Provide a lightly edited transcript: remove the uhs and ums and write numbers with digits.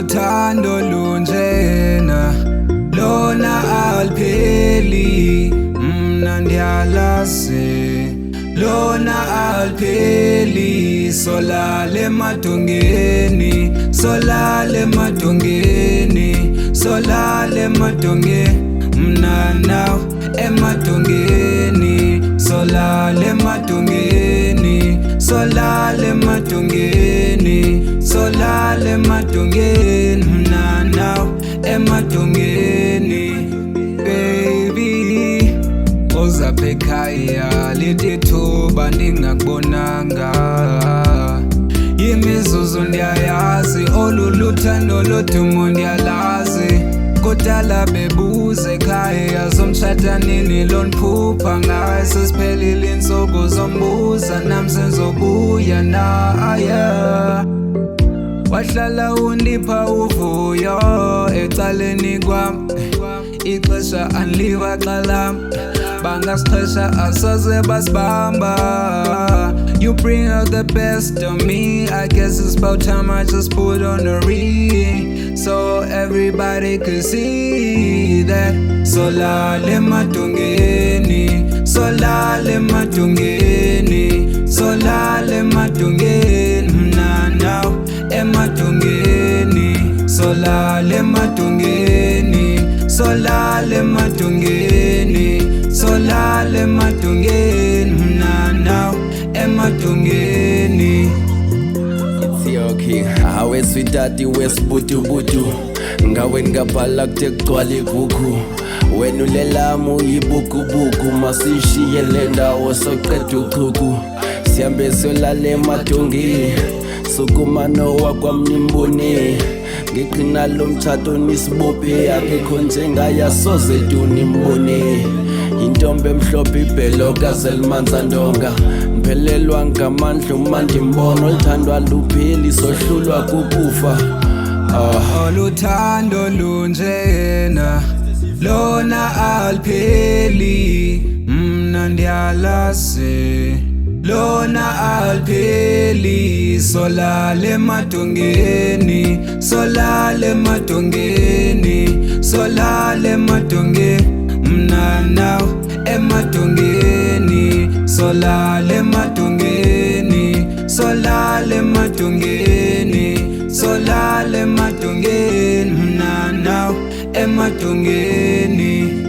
Oluthando lunjena lona alpheli mna ndiyalazi lona alpheli solale emadongeni solale emadongeni solale emadongeni mna nawe emadongeni solale emadongeni solale emadongeni solale emadongeni mna nawe emadongeni baby uzapha ekhaya lithi thuba ndingakubonanga imizuzu ndiyayazi oluluthando lodumo ndiyalazi kudala bebuze ekhaya zomtshata nini londiphupha ngayo sesiphelile iintsuku zombuza nam senzobuya naya wahlala undipha uvuyo ecaleni kwam ixesha andiliva xalam bangasixesha asoze basibamba. You bring out the best of me. I guess it's about time I just put on a ring so everybody could see that. Solale emadongeni solale emadongeni solale emadongeni mna nawe emadongeni solale emadongeni solale emadongeni solale emadongeni mna nawe emadongeni. It's your king hawe switati wesibutubutu ngawe ngaphala kuthe kugcwale igugu wena ulelamu yibukubuku masishiye le ndawo soqeda uchuku sihambe siyolala emadongeni sukumano wakwamnimboni ngiqina lo mtshato nisibophe akekho njengaya soze tunimboni intombi emhlophe ibhelo kazelmanza ndonga mphelelwa ngamandla umandimbono oluthandwa lupheli sohlulwa kukufa. Oluthando lunjena lona alpheli mna ndiyalazi lona alpheli solale emadongeni solale emadongeni solale emadongeni mna nawe emadongeni solale emadongeni solale emadongeni solale emadongeni mna nawe emadongeni.